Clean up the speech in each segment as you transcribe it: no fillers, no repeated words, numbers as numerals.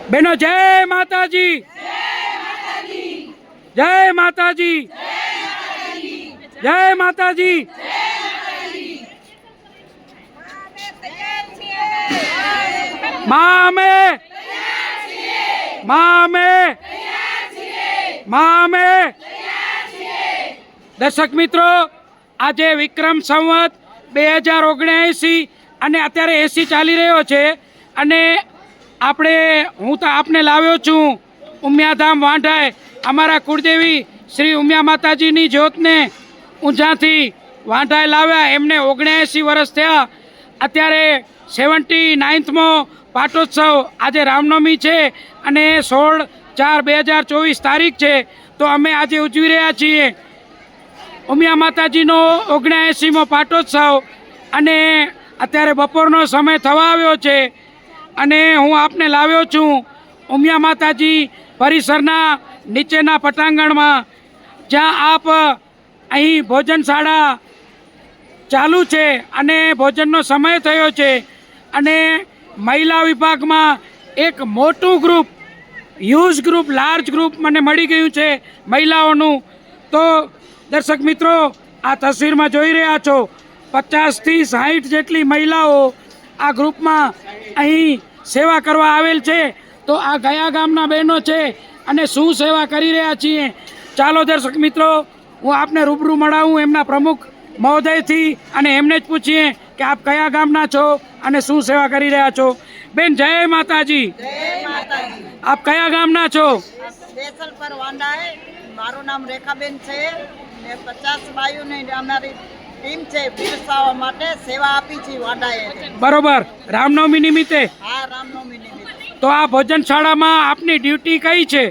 बहनों जय माताजी, जय माताजी, जय माताजी। माँ में, माँ में, माँ में। दर्शक मित्रों, आज विक्रम संवत 2079 અને અત્યારે 80 ચાલી રહ્યો છે અને હું તો આપને લાવ્યો છું ઉમિયાધામ વાંઢાય અમારા કુળદેવી શ્રી ઉમિયા માતાજીની જ્યોતને ઊંઝાથી વાંઢાય લાવ્યા। એમને 79 વર્ષ થયા। અત્યારે 79મો પાટોત્સવ આજે રામનવમી છે અને 16/4/2024 તારીખ છે। તો અમે આજે ઉજવી રહ્યા છીએ ઉમિયા માતાજીનો 79મો પાટોત્સવ અને અત્યારે બપોરનો સમય થવા આવ્યો છે અને હું આપને લાવ્યો છું ઉમિયા માતાજી પરિસરના નીચેના પટાંગણમાં, જ્યાં આપ અહીં ભોજનશાળા ચાલુ છે અને ભોજનનો સમય થયો છે અને મહિલા વિભાગમાં એક મોટું group, huge group, large group મને મળી ગયું છે મહિલાઓનું। તો દર્શક મિત્રો, આ તસવીરમાં જોઈ રહ્યા છો 50 થી 60 જેટલી મહિલાઓ આ ગ્રુપમાં અહીં સેવા કરવા આવેલ છે। તો આ કયા ગામના બહેનો છે અને શું સેવા કરી રહ્યા છીએ, ચાલો દર્શક મિત્રો હું આપને રૂબરૂ મળાવું એમના પ્રમુખ મહોદયથી અને એમને જ પૂછીએ કે આપ કયા ગામના છો અને શું સેવા કરી રહ્યા છો। બેન જય માતાજી, આપ કયા ગામના છો? દેસલપર વાંઢાય। મારું નામ રેખાબેન છે ને 50 બાયુને અમારી ટીમ છે પીરસાવા માટે સેવા આપી છે વાંઢાએ। બરોબર, રામનવમી નિમિત્તે? હા, રામનવમી નિમિત્તે। તો આ ભોજનશાળામાં આપની ડ્યુટી કઈ છે?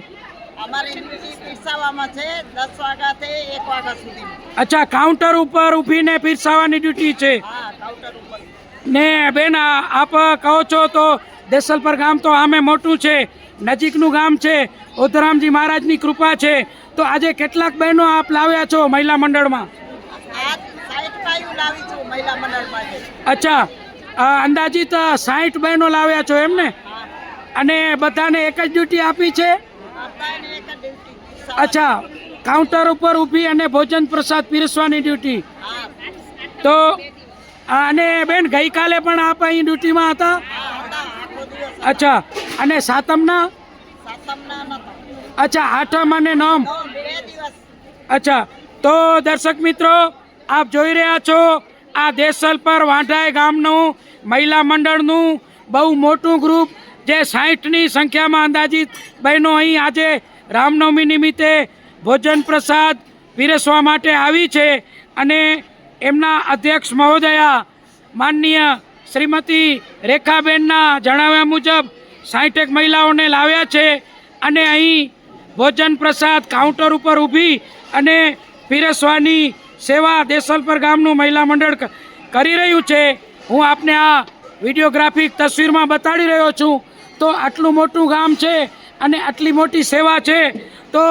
અમારી ડ્યુટી પીરસાવામાં છે 10 વાગ્યાથી 1 વાગ્યા સુધી। અચ્છા, કાઉન્ટર ઉપર ઊભીને પીરસાવાની ડ્યુટી છે? હા, કાઉન્ટર ઉપર। ને બેન આપ કહો છો તો દેસલપર ગામ તો આમે મોટું છે, નજીકનું ગામ છે, ઉધરામજી મહારાજની કૃપા છે। તો આજે કેટલાક બહેનો આપ લાવ્યા છો મહિલા મંડળમાં? આ 60 બાયુ લાવી છું મહિલા મંડળમાં। અચ્છા, અંદાજિત 60 બહેનો લાવ્યા છો એમને? અને બધાને એક જ ડ્યુટી આપી છે? બધાને એક જ ડ્યુટી। અચ્છા, કાઉન્ટર ઉપર ઊભી અને ભોજન પ્રસાદ પીરસવાની ડ્યુટી। હા। તો અને બેન ગઈકાલે પણ આપ અહીં ડ્યુટીમાં હતા? આખો દિવસ। અચ્છા, અને સાતમના? સાતમના નતો। અચ્છા, આઠમ અને નોમ? 2 દિવસ। અચ્છા, તો દર્શક મિત્રો આપ જોઈ રહ્યા છો આ દેસલપર વાંઢાય ગામનું મહિલા મંડળનું બહુ મોટું ગ્રુપ, જે 60ની સંખ્યામાં અંદાજિત બહેનો અહીં આજે રામનવમી નિમિત્તે ભોજન પ્રસાદ પીરસવા માટે આવી છે અને એમના અધ્યક્ષ મહોદયા માનનીય શ્રીમતી રેખાબેનના જણાવ્યા મુજબ 60 મહિલાઓને લાવ્યા છે અને અહીં ભોજન પ્રસાદ કાઉન્ટર ઉપર ઊભી અને પીરસવાની સેવા દેસલપર ગામનું મહિલા મંડળ કરી રહ્યું છે। હું આપને આ વિડીયોગ્રાફિક તસવીરમાં બતાડી રહ્યો છું। તો આટલું મોટું ગામ છે અને આટલી મોટી સેવા છે તો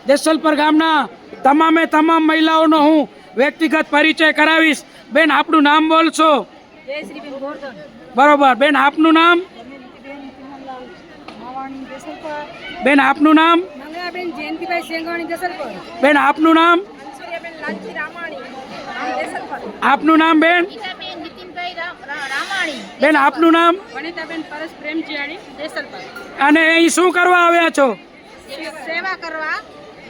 દેસલપર ગામના તમામે તમામ મહિલાઓનો હું વ્યક્તિગત પરિચય કરાવીશ। બેન આપનું નામ બોલશો? બરોબર, બેન આપનું નામ? બેન આપનું નામ? બેન આપનું નામ? આપનું નામ બેન? બેન આપનું નામ? અને અહીં શું કરવા આવ્યા છો? સેવા કરવા,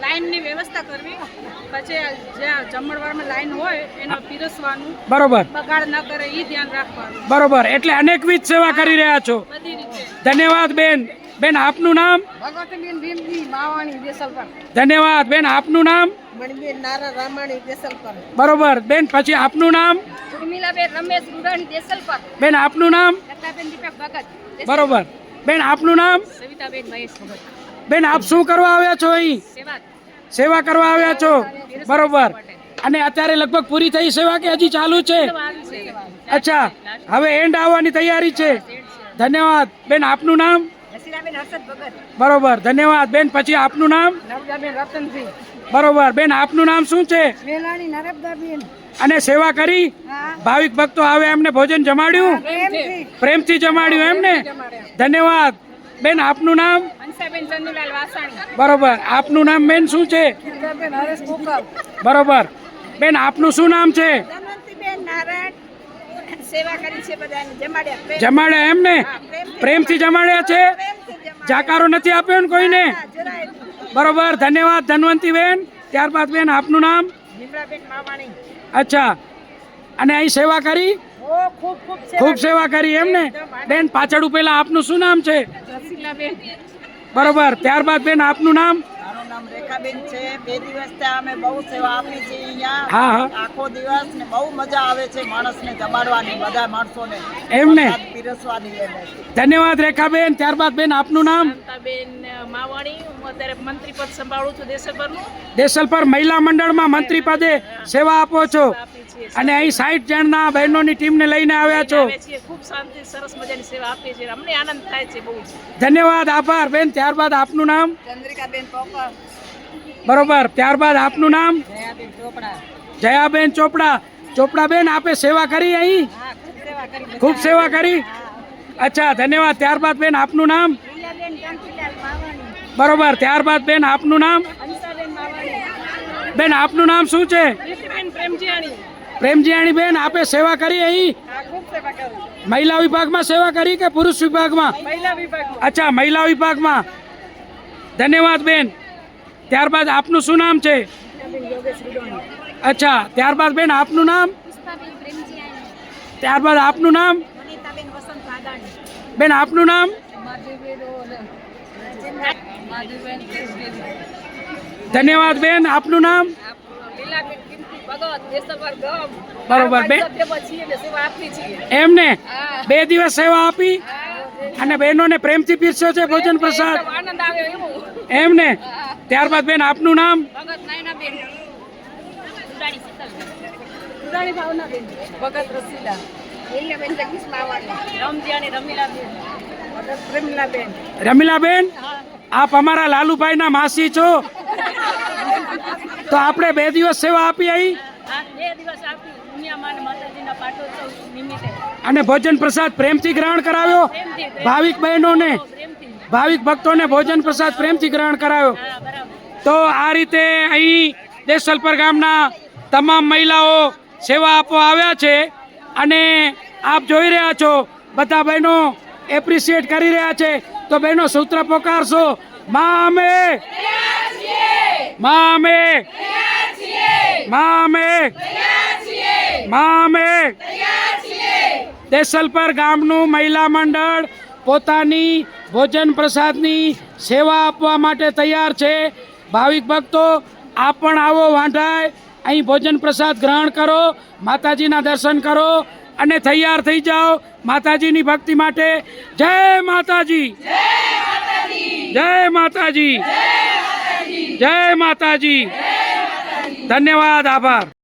લાઈનની વ્યવસ્થા કરવી, પછી જ્યાં જમણવારમાં લાઈન હોય એનો પીરસવાનું, બરોબર, બગાડ ન કરે એ ધ્યાન રાખવાનું। બરોબર, એટલે અનેકવિધ સેવા કરી રહ્યા છો। બધી રીતે। ધન્યવાદ બેન। બેન આપનું નામ? ભગવતીબેન ભીમજી માવાણી દેસલપર। ધન્યવાદ બેન। આપનું નામ? મણિબેન નારા રામાણી દેસલપર। બરોબર બેન, પછી આપનું નામ? ઉર્મિલાબેન રમેશ રૂડાણી દેસલપર। બેન આપનું નામ? લતાબેન દીપક ભગત। બરોબર બેન, આપનું નામ? સવિતાબેન મહેશ ભગત। બેન આપ શું કરવા આવ્યા છો અહીં? સેવા કરવા આવ્યા છો, બરોબર। અને અત્યારે લગભગ પૂરી થઈ સેવા કે હજી ચાલુ છે? અચ્છા, હવે એન્ડ આવવાની તૈયારી છે। ધન્યવાદ બેન। આપનું નામ? બરોબર, ધન્યવાદ બેન। પછી આપનું નામ? બરોબર બેન, આપનું નામ શું છે? અને સેવા કરી, ભાવિક ભક્તો આવે એમને ભોજન જમાડ્યું, પ્રેમથી જમાડ્યું એમને? ધન્યવાદ બેન આપનું નામ? હંસાબેન ચંદુલાલ વાસાણી. બરોબર. આપનું નામ બેન શું છે? બરોબર. બેન આપનું શું નામ છે? ધનવંતીબેન નારાયણ સેવા કરી છે બધાને જમાડ્યા. જમાડ્યા એમ ને? પ્રેમથી જમાડ્યા છે? જાકારો નથી આપ્યો ને કોઈને? બરોબર. ધન્યવાદ ધનવંતીબેન. ત્યારબાદ બેન આપનું નામ? નિમરાબેન માવાણી. અચ્છા. અને અહીં સેવા કરી? ખૂબ ખૂબ ખૂબ સેવા કરી એમ ને? બેન પાછળ પેલા આપનું શું નામ છે? રસીલાબેન. બરોબર. ત્યારબાદ બેન આપનું નામ? મારું નામ રેખાબેન છે. 2 દિવસથી અમે બહુ સેવા આપી છે અહીંયા. હા, હા. આખો દિવસ ને બહુ મજા આવે છે માણસને જમાડવાની, બધા માણસોને એમ ને? પ્રસાદ પીરસવાની એને. ધન્યવાદ રેખાબેન. ત્યારબાદ બેન આપનું નામ? શાંતાબેન માવાણી. હું અત્યારે મંત્રી પદ સંભાળું છું દેશભરનું. દેસલપર મહિલા મંડળમાં મંત્રી પદે સેવા આપો છો આપીએ છીએ. અને અહીં 60 જણના બહેનોની ટીમને લઈને આવ્યા છો. આવે છીએ. ખૂબ શાંતિ સરસ મજાની સેવા આપીએ છીએ. અમને આનંદ થાય છે બહુ જ. ધન્યવાદ આભાર બેન. ત્યારબાદ આપનું નામ? ચંદ્રિકાબેન પોકર. બરોબર. ત્યારબાદ આપનું નામ? જયાબેન ચોપડા. જયાબેન ચોપડા. ચોપડા બેન આપે સેવા કરી અહીં? હા, ખૂબ સેવા કરી. ખૂબ સેવા કરી. અચ્છા ધન્યવાદ. ત્યારબાદ બેન આપનું નામ? લીલાબેન કાંતિલાલ માવાણી. બરોબર. ત્યારબાદ બેન આપનું નામ? હંસાબેન માવાણી. બેન આપનું નામ શું છે? પ્રીતિબેન પ્રેમજીયાણી. પ્રેમજીયાણી બેન આપે સેવા કરી અહીં? હા, ખૂબ સેવા કરું. મહિલા વિભાગમાં સેવા કરી કે પુરુષ વિભાગમાં? મહિલા વિભાગમાં. અચ્છા મહિલા વિભાગમાં. ધન્યવાદ બેન. ત્યારબાદ આપનું શું નામ છે? અચ્છા. ત્યારબાદ બેન આપનું નામ? પુષ્પાબેન પ્રેમજીયાણી. ત્યારબાદ આપનું નામ? વનિતાબેન વસંત વાદાણી. બેન આપનું નામ? ધન્યવાદ બેન. આપનું નામ? લીલાબેન કિંમતી ભગત દેશભર ગમ. બરોબર બેન. છીએ ને સેવા આપી છીએ. એમને 2 દિવસ સેવા આપી અને બહેનોને પ્રેમથી પીરસ્યો છે ભોજન પ્રસાદ આનંદ આવ્યો એવું. એમને. ત્યારબાદ બેન આપનું નામ? ભગત નાયનાબેન. ઉડાણી શીતલબેન. ઉડાણી ભાવનાબેન. ભગત રસીલા. લીલાબેન જગદીશ માવાણી. રમજીયાણી રમીલાબેન. ભગત પ્રેમલાબેન. રમીલાબેન આપ અમારા લાલુભાઈના માસી છો તો આપણે 2 દિવસ સેવા આપી અહીં આ 2 દિવસ આપી દુનિયામાં માતાજીના પાટોત્સવ નિમિત્તે અને ભોજન પ્રસાદ પ્રેમથી ગ્રહણ કરાવ્યો. ભાવિક બહેનોને પ્રેમથી. ભાવિક ભક્તોને ભોજન પ્રસાદ પ્રેમથી ગ્રહણ કરાવ્યો. હા, બરાબર. તો આ રીતે અહીં દેસલપર ગામના તમામ મહિલાઓ સેવા આપવા આવ્યા છે અને આપ જોઈ રહ્યા છો બધા બહેનો એપ્રિશિએટ કરી રહ્યા છે. તો બહેનો સૂત્ર પોકારશો, માં અમે, માં અમે, માં અમે, માં અમે. દેસલપર ગામનું મહિલા મંડળ પોતાની ભોજન પ્રસાદની સેવા આપવા માટે તૈયાર છે. ભાવિક ભક્તો આપ પણ આવો વાંઢાય, અહીં ભોજન પ્રસાદ ગ્રહણ કરો, માતાજીના દર્શન કરો અને તૈયાર થઈ જાઓ માતાજીની ભક્તિ માટે. જય માતાજી, જય માતાજી, જય માતાજી. ધન્યવાદ આભાર.